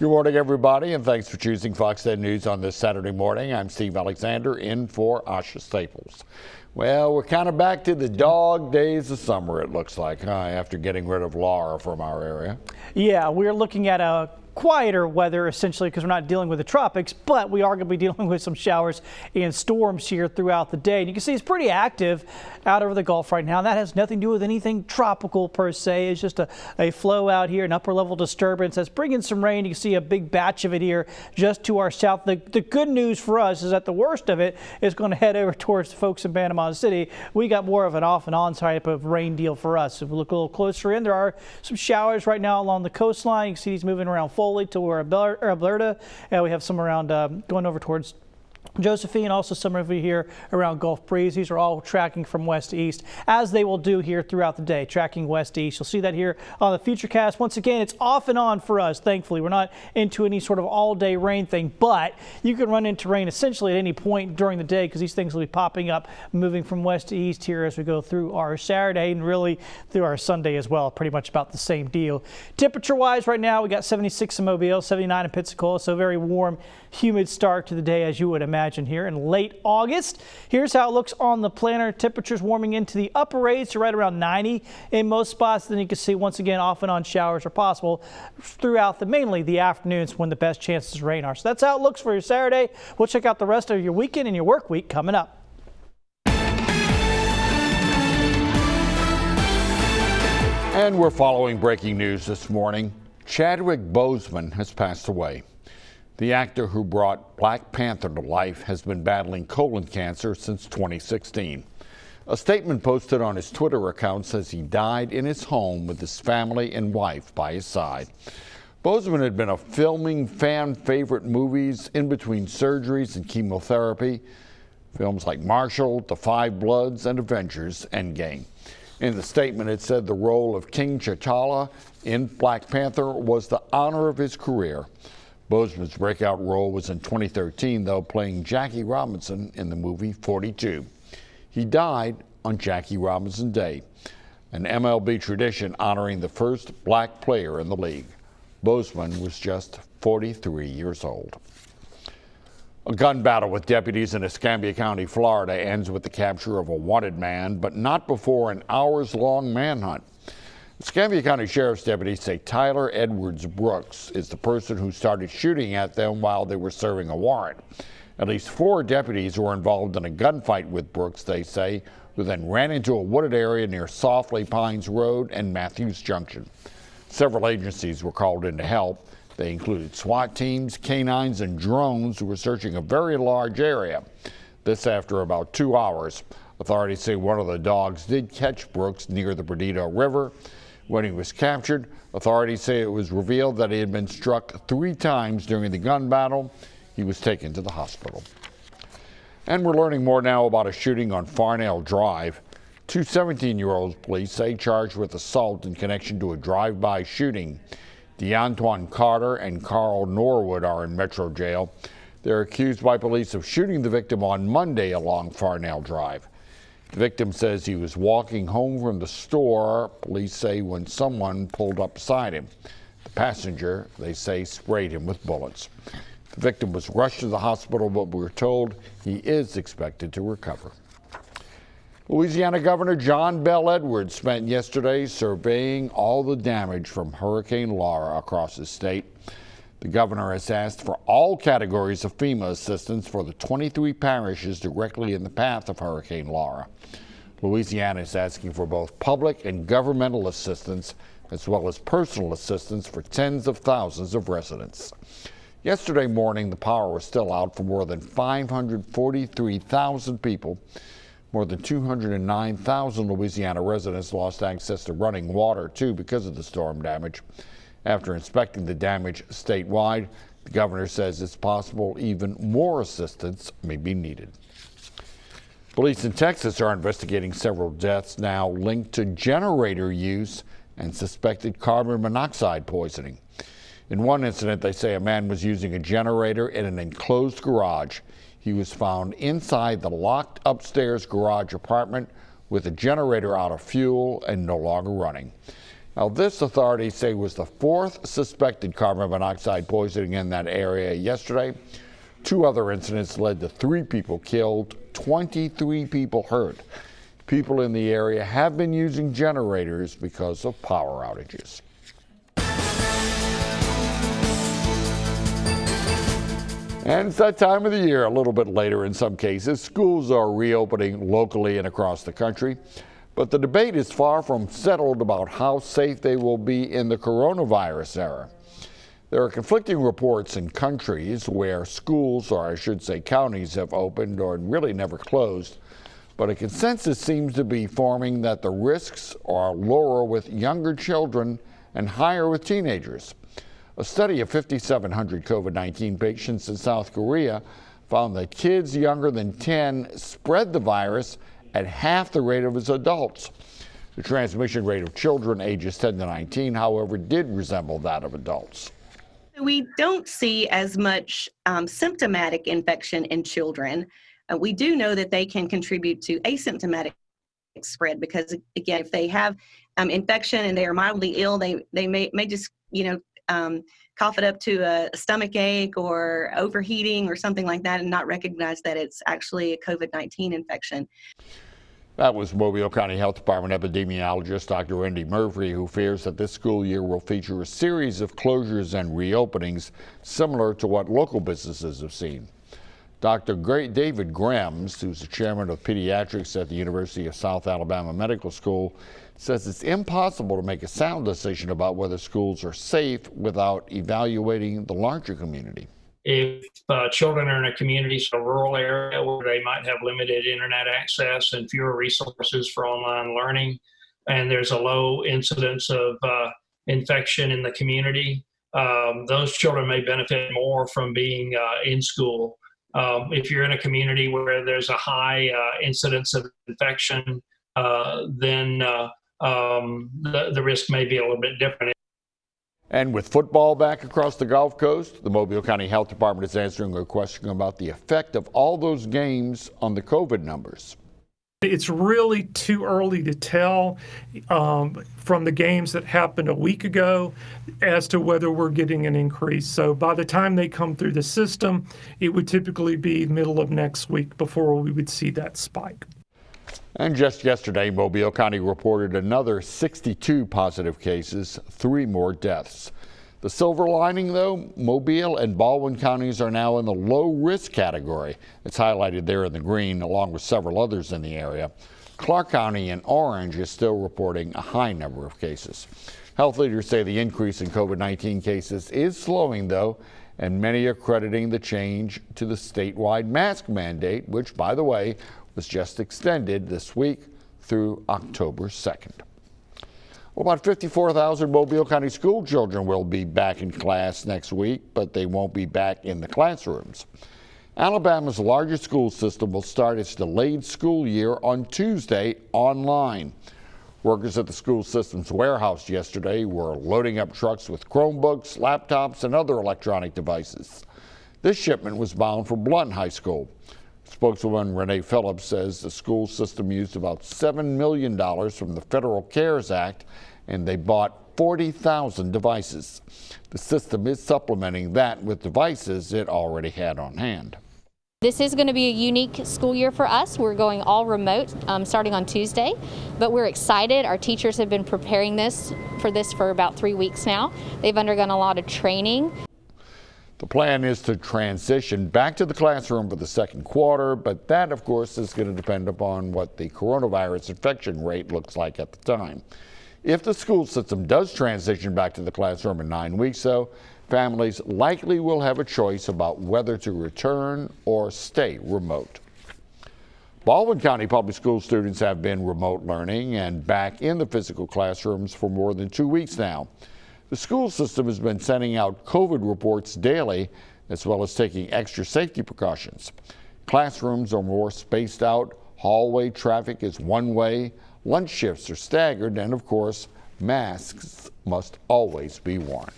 Good morning, everybody, and thanks for choosing Fox 10 News on this Saturday morning. I'm Steve Alexander in for Asha Staples. Well, we're kind of back to the dog days of summer, it looks like, after getting rid of Laura from our area. Yeah, we're looking at a quieter weather essentially because we're not dealing with the tropics, but we are going to be dealing with some showers and storms here throughout the day. And you can see it's pretty active out over the Gulf right now. That has nothing to do with anything tropical per se. It's just a flow out here, an upper level disturbance that's bringing some rain. You can see a big batch of it here just to our south. The good news for us is that the worst of it is going to head over towards the folks in Panama City. We got more of an off and on type of rain deal for us. If we look a little closer in, there are some showers right now along the coastline. You can see these moving around to where Alberta, and we have some around going over towards Josephine, also some over here around Gulf Breeze. These are all tracking from west to east, as they will do here throughout the day, tracking west to east. You'll see that here on the Futurecast. Once again, it's off and on for us, thankfully. We're not into any sort of all-day rain thing, but you can run into rain essentially at any point during the day because these things will be popping up, moving from west to east here as we go through our Saturday and really through our Sunday as well. Pretty much about the same deal. Temperature-wise right now, we got 76 in Mobile, 79 in Pensacola, so very warm, humid start to the day as you would imagine here in late August. Here's how it looks on the planner. Temperatures warming into the upper 80s to right around 90 in most spots. Then you can see once again off and on showers are possible throughout mainly the afternoons when the best chances of rain are. So that's how it looks for your Saturday. We'll check out the rest of your weekend and your work week coming up. And we're following breaking news this morning. Chadwick Boseman has passed away. The actor who brought Black Panther to life has been battling colon cancer since 2016. A statement posted on his Twitter account says he died in his home with his family and wife by his side. Boseman had been filming fan favorite movies in between surgeries and chemotherapy. Films like Marshall, The Five Bloods, and Avengers Endgame. In the statement, it said the role of King T'Challa in Black Panther was the honor of his career. Boseman's breakout role was in 2013, though, playing Jackie Robinson in the movie 42. He died on Jackie Robinson Day, an MLB tradition honoring the first black player in the league. Boseman was just 43 years old. A gun battle with deputies in Escambia County, Florida ends with the capture of a wanted man, but not before an hours-long manhunt. Escambia County Sheriff's deputies say Tyler Edwards Brooks is the person who started shooting at them while they were serving a warrant. At least 4 deputies were involved in a gunfight with Brooks, they say, who then ran into a wooded area near Softly Pines Road and Matthews Junction. Several agencies were called in to help. They included SWAT teams, canines, and drones who were searching a very large area. This after about 2 hours. Authorities say one of the dogs did catch Brooks near the Bernito River. When he was captured, authorities say it was revealed that he had been struck 3 times during the gun battle. He was taken to the hospital. And we're learning more now about a shooting on Farnell Drive. 2 17-year-olds, police say, charged with assault in connection to a drive-by shooting. DeAntoine Carter and Carl Norwood are in Metro Jail. They're accused by police of shooting the victim on Monday along Farnell Drive. The victim says he was walking home from the store, police say, when someone pulled up beside him. The passenger, they say, sprayed him with bullets. The victim was rushed to the hospital, but we're told he is expected to recover. Louisiana Governor John Bel Edwards spent yesterday surveying all the damage from Hurricane Laura across the state. The governor has asked for all categories of FEMA assistance for the 23 parishes directly in the path of Hurricane Laura. Louisiana is asking for both public and governmental assistance, as well as personal assistance for tens of thousands of residents. Yesterday morning, the power was still out for more than 543,000 people. More than 209,000 Louisiana residents lost access to running water, too, because of the storm damage. After inspecting the damage statewide, the governor says it's possible even more assistance may be needed. Police in Texas are investigating several deaths now linked to generator use and suspected carbon monoxide poisoning. In one incident, they say a man was using a generator in an enclosed garage. He was found inside the locked upstairs garage apartment with a generator out of fuel and no longer running. Now, this authorities say was the fourth suspected carbon monoxide poisoning in that area yesterday. 2 other incidents led to 3 people killed, 23 people hurt. People in the area have been using generators because of power outages. And it's that time of the year, a little bit later in some cases. Schools are reopening locally and across the country, but the debate is far from settled about how safe they will be in the coronavirus era. There are conflicting reports in countries where schools, or I should say counties, have opened or really never closed, but a consensus seems to be forming that the risks are lower with younger children and higher with teenagers. A study of 5,700 COVID-19 patients in South Korea found that kids younger than 10 spread the virus at half the rate of as adults. The transmission rate of children ages 10 to 19, however, did resemble that of adults. We don't see as much symptomatic infection in children. We do know that they can contribute to asymptomatic spread because, again, if they have infection and they are mildly ill, they may just, cough it up to a stomach ache or overheating or something like that and not recognize that it's actually a COVID-19 infection. That was Mobile County Health Department epidemiologist Dr. Wendy Murphy, who fears that this school year will feature a series of closures and reopenings similar to what local businesses have seen. Dr. David Grems, who's the chairman of pediatrics at the University of South Alabama Medical School, says it's impossible to make a sound decision about whether schools are safe without evaluating the larger community. If children are in a community, a rural area where they might have limited internet access and fewer resources for online learning, and there's a low incidence of infection in the community, those children may benefit more from being in school. If you're in a community where there's a high incidence of infection, then the risk may be a little bit different. And with football back across the Gulf Coast, the Mobile County Health Department is answering a question about the effect of all those games on the COVID numbers. It's really too early to tell from the games that happened a week ago as to whether we're getting an increase. So by the time they come through the system, it would typically be middle of next week before we would see that spike. And just yesterday, Mobile County reported another 62 positive cases, 3 more deaths. The silver lining, though, Mobile and Baldwin counties are now in the low-risk category. It's highlighted there in the green, along with several others in the area. Clark County in orange is still reporting a high number of cases. Health leaders say the increase in COVID-19 cases is slowing, though, and many are crediting the change to the statewide mask mandate, which, by the way, was just extended this week through October 2nd. Well, about 54,000 Mobile County school children will be back in class next week, but they won't be back in the classrooms. Alabama's largest school system will start its delayed school year on Tuesday online. Workers at the school system's warehouse yesterday were loading up trucks with Chromebooks, laptops, and other electronic devices. This shipment was bound for Blunt High School. Spokeswoman Renee Phillips says the school system used about $7 million from the Federal CARES Act, and they bought 40,000 devices. The system is supplementing that with devices it already had on hand. This is going to be a unique school year for us. We're going all remote starting on Tuesday, but we're excited. Our teachers have been preparing for this for about 3 weeks now. They've undergone a lot of training. The plan is to transition back to the classroom for the second quarter, but that, of course, is going to depend upon what the coronavirus infection rate looks like at the time. If the school system does transition back to the classroom in 9 weeks, though, families likely will have a choice about whether to return or stay remote. Baldwin County Public School students have been remote learning and back in the physical classrooms for more than 2 weeks now. The school system has been sending out COVID reports daily, as well as taking extra safety precautions. Classrooms are more spaced out, hallway traffic is one way, lunch shifts are staggered, and of course, masks must always be worn.